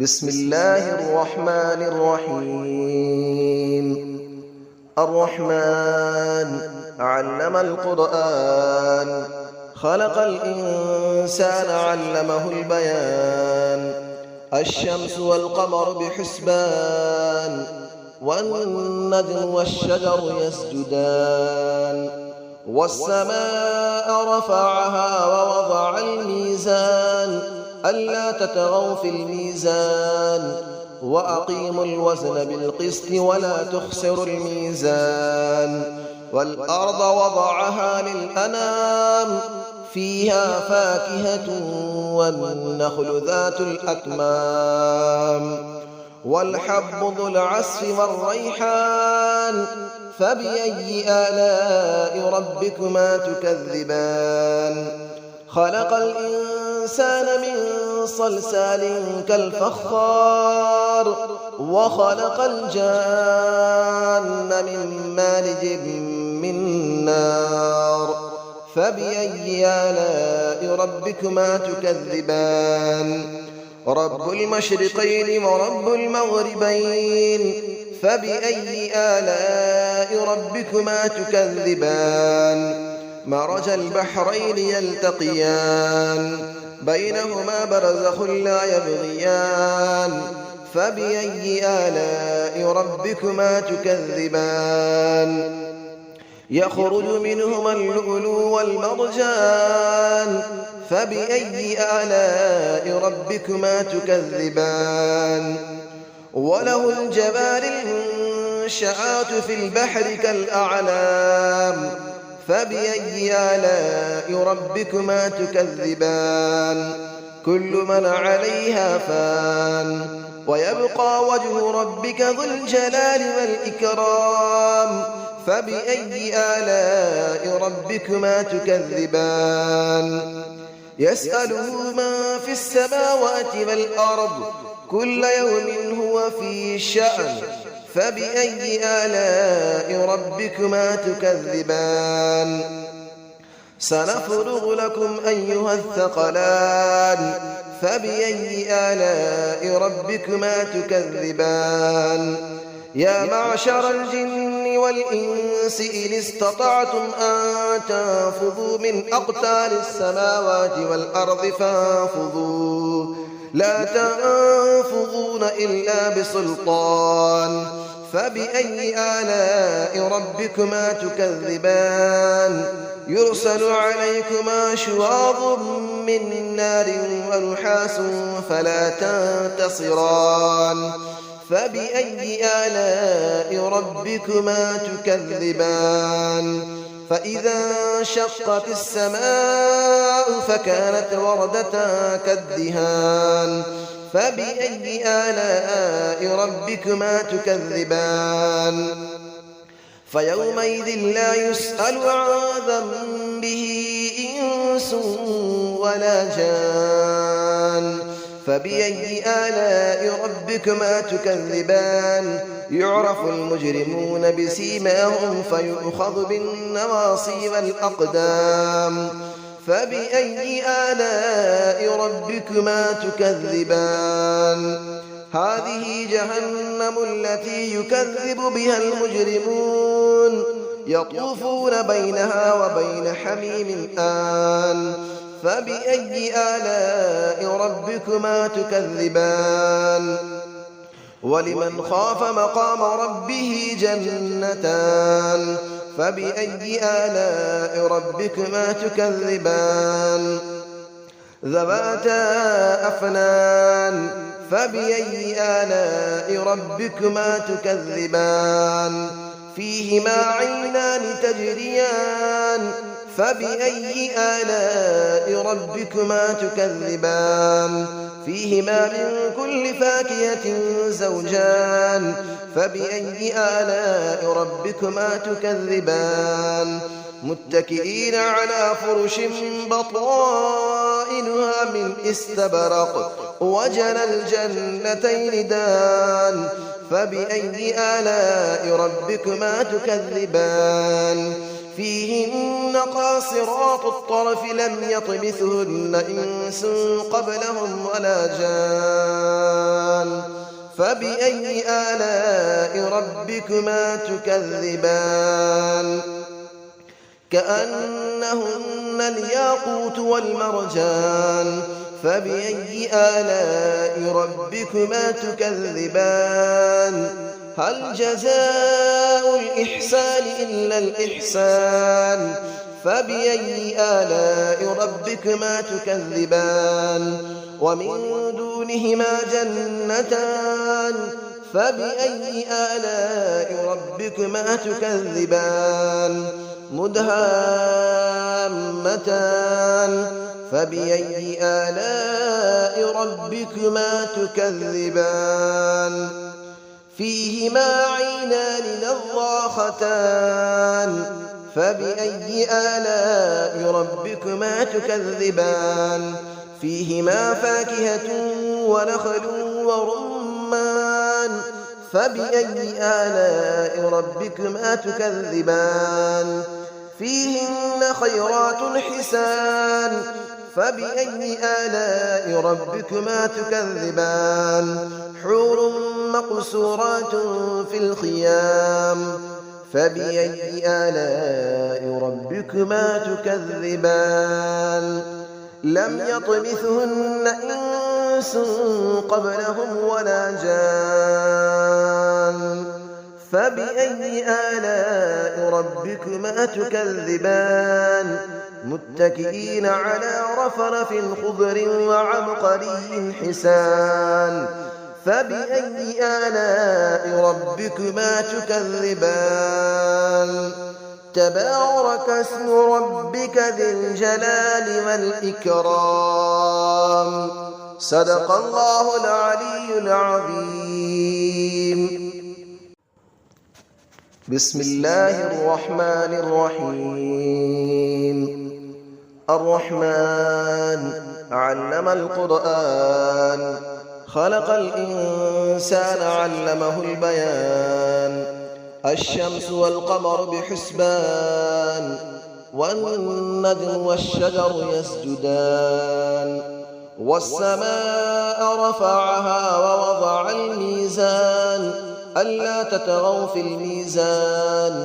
بسم الله الرحمن الرحيم. الرحمن علم القرآن، خلق الإنسان علمه البيان. الشمس والقمر بحسبان، والنجم والشجر يسجدان. والسماء رفعها ووضع الميزان، ألا تطغوا في الميزان، وأقيموا الوزن بالقسط ولا تخسروا الميزان. والأرض وضعها للأنام، فيها فاكهة والنخل ذات الأكمام. والحب ذو العصف والريحان، فبأي آلاء ربكما تكذبان. خلق الإنسان من صلصال كالفخار، وخلق الجان من مارج من نار. فبأي آلاء ربكما تكذبان. رب المشرقين ورب المغربين، فبأي آلاء ربكما تكذبان. مرج البحرين يلتقيان، بينهما برزخ لا يبغيان. فبأي آلاء ربكما تكذبان. يخرج منهما اللؤلؤ والمرجان، فبأي آلاء ربكما تكذبان. وله الجوار المنشآت في البحر كالأعلام، فبأي آلاء ربكما تكذبان. كل من عليها فان، ويبقى وجه ربك ذو الجلال والإكرام. فبأي آلاء ربكما تكذبان. يسأله من في السماوات والأرض، كل يوم هو في شأن. فبأي آلاء ربكما تكذبان. سنفرغ لكم أيها الثقلان، فبأي آلاء ربكما تكذبان. يا معشر الجن والإنس إن استطعتم أن تنفذوا من أقطار السماوات والأرض فانفذوا، لا تنفذون إلا بسلطان. فبأي آلاء ربكما تكذبان. يرسل عليكما شواظ من نار ونحاس فلا تنتصران. فبأي آلاء ربكما تكذبان. فإذا انشقت السماء فكانت وردة كالدهان. فبأي آلاء ربكما تكذبان. فيومئذ لا يسأل عن ذنبه إنس ولا جان. فبأي آلاء ربكما تكذبان. يعرف المجرمون بسيماهم فيؤخذ بالنواصي والأقدام. فبأي آلاء ربكما تكذبان. هذه جهنم التي يكذب بها المجرمون، يطوفون بينها وبين حميم آن. فبأي آلاء ربكما تكذبان. ولمن خاف مقام ربه جنتان. فبأي آلاء ربكما تكذبان. ذواتا أفنان. فبأي آلاء ربكما تكذبان. فيهما عينان تجريان. فبأي آلاء ربكما تكذبان. فيهما من كل فاكهة زوجان. فبأي آلاء ربكما تكذبان. متكئين على فرش بطائنها من استبرق، وجنى الجنتين دان. فبأي آلاء ربكما تكذبان. فيهن قاصرات الطرف لم يطمثهن إنس قبلهم ولا جان. فبأي آلاء ربكما تكذبان كأنهن الياقوت والمرجان فبأي آلاء ربكما تكذبان هل جزاء الإحسان إلا الإحسان فبأي آلاء ربكما تكذبان ومن دونهما جنتان فبأي آلاء ربكما تكذبان مدهامتان فبأي آلاء ربكما تكذبان فيهما عينان نضاختان فبأي آلاء ربكما تكذبان فيهما فاكهة ونخل ورمان فبأي آلاء ربكما تكذبان فيهن خيرات حسان فبأي آلاء ربكما تكذبان حور مقصورات في الخيام فبأي آلاء ربكما تكذبان لم يطمثهن إنس قبلهم ولا جان فبأي آلاء ربكما تكذبان متكئين على رفرف خضر وعبقري حسان فبأي آلاء ربكما تكذبان تبارك اسم ربك ذي الجلال والإكرام صدق الله العلي العظيم بسم الله الرحمن الرحيم الرحمن علم القرآن خلق الإنسان علمه البيان الشمس والقمر بحسبان والنجم والشجر يسجدان والسماء رفعها ووضع الميزان ألا تطغوا في الميزان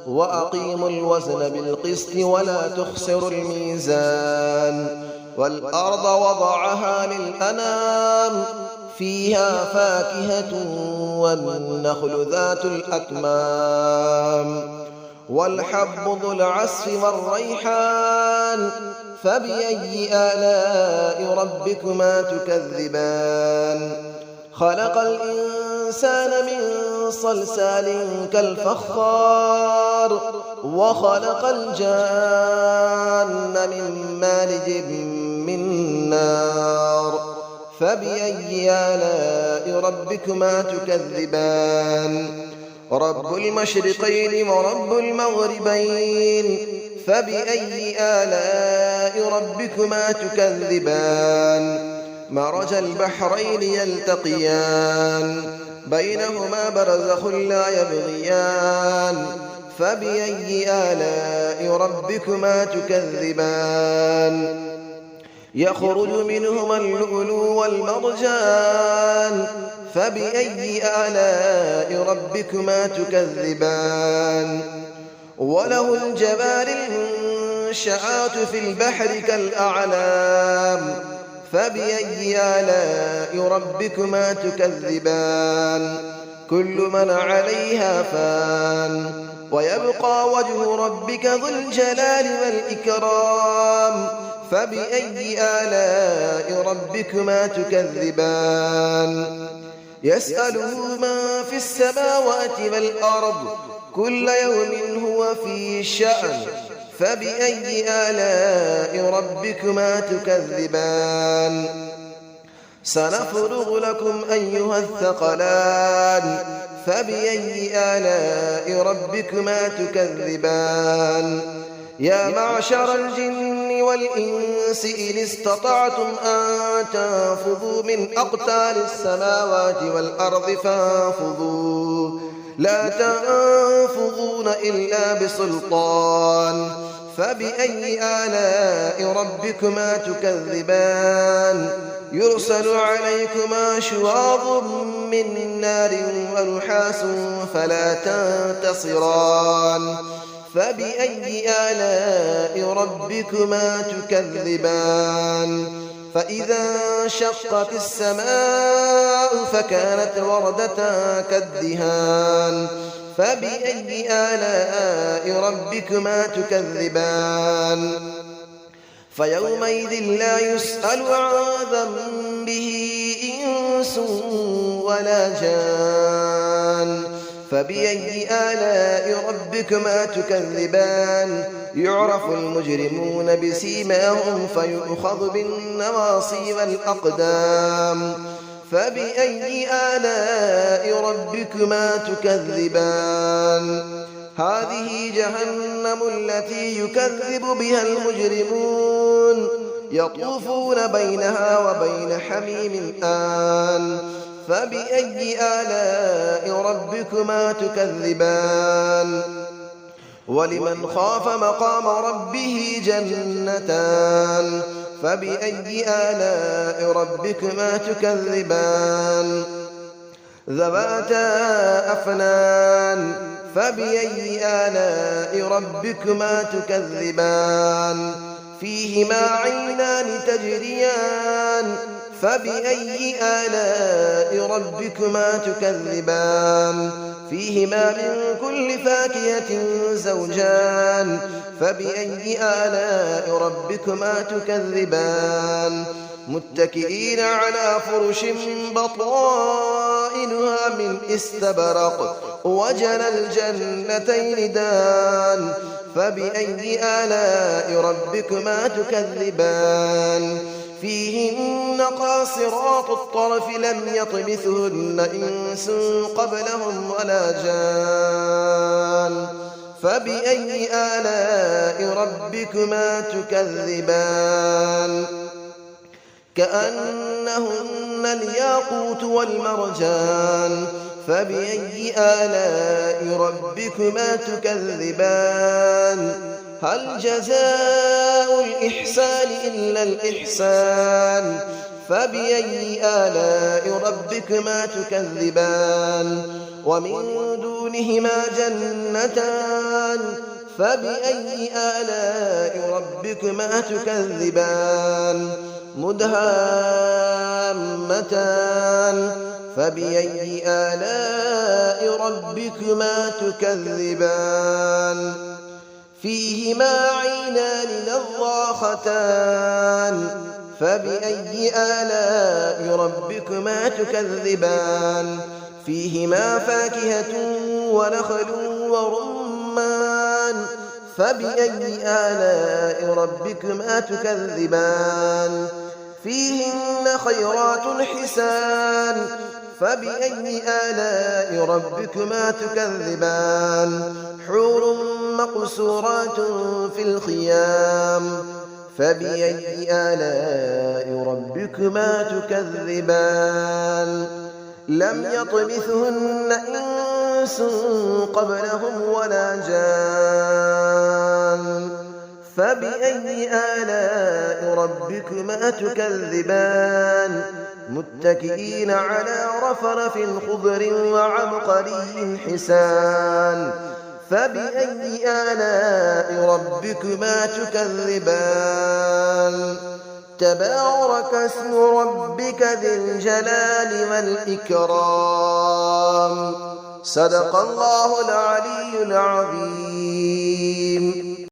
وأقيموا الوزن بالقسط ولا تخسروا الميزان والأرض وضعها للأنام فيها فاكهة والنخل ذات الأكمام والحب ذو العصف والريحان فبأي آلاء ربكما تكذبان خلق الإنسان من صلصال كالفخار وخلق الجان من مارج من نار فبأي آلاء ربكما تكذبان رب المشرقين ورب المغربين فبأي آلاء ربكما تكذبان مرج البحرين يلتقيان بينهما برزخ لا يبغيان فبأي آلاء ربكما تكذبان يخرج منهما اللؤلؤ والمرجان فبأي آلاء ربكما تكذبان وله الجبال المنشآت في البحر كالأعلام فبأي آلاء ربكما تكذبان كل من عليها فان ويبقى وجه ربك ذو الجلال والإكرام فبأي آلاء ربكما تكذبان يسأله من في السماوات والأرض كل يوم هو في شأن فبأي آلاء ربكما تكذبان سنفرغ لكم أيها الثقلان فبأي آلاء ربكما تكذبان يا معشر الجن والإنس إن استطعتم أن تنفذوا من أقطار السماوات والأرض فانفذوا لا تنفذون إلا بسلطان فبأي آلاء ربكما تكذبان يرسل عليكما شواظ من نار ونحاس فلا تنتصران فبأي آلاء ربكما تكذبان فإذا انشقت السماء فكانت وردة كالدهان فبأي آلاء ربكما تكذبان فيومئذ لا يسأل عن ذنبه إنس ولا جان فبأي آلاء ربكما تكذبان يعرف المجرمون بسيماهم فيؤخذ بالنواصي والأقدام فبأي آلاء ربكما تكذبان هذه جهنم التي يكذب بها المجرمون يطوفون بينها وبين حميم آن فبأي آلاء ربكما تكذبان ولمن خاف مقام ربه جنتان فبأي آلاء ربكما تكذبان ذواتا أفنان فبأي آلاء ربكما تكذبان فيهما عينان تجريان فبأي آلاء ربكما تكذبان فيهما من كل فاكهة زوجان فبأي آلاء ربكما تكذبان متكئين على فرش بطائنها من استبرق وجنى الجنتين دان فبأي آلاء ربكما تكذبان فيهن قاصرات الطرف لم يطمثهن إنس قبلهم ولا جان فبأي آلاء ربكما تكذبان كأنهن الياقوت والمرجان فبأي آلاء ربكما تكذبان هل جزاء الإحسان إلا الإحسان فبأي آلاء ربكما تكذبان ومن دونهما جنتان فبأي آلاء ربكما تكذبان مدهامتان فبأي آلاء ربكما تكذبان فيهما عينان نضاختان فبأي آلاء ربكما تكذبان فيهما فاكهة ونخل ورمان فبأي آلاء ربكما تكذبان فيهن خيرات حسان فبأي آلاء ربكما تكذبان حور مقصورات في الخيام فبأي آلاء ربكما تكذبان لم يطمثهن إنس قبلهم ولا جان فبأي آلاء ربكما تكذبان متكئين على رفرف خضر وعبقري حسان فبأي آلاء ربكما تكذبان تبارك اسم ربك ذي الجلال والإكرام صدق الله العلي العظيم.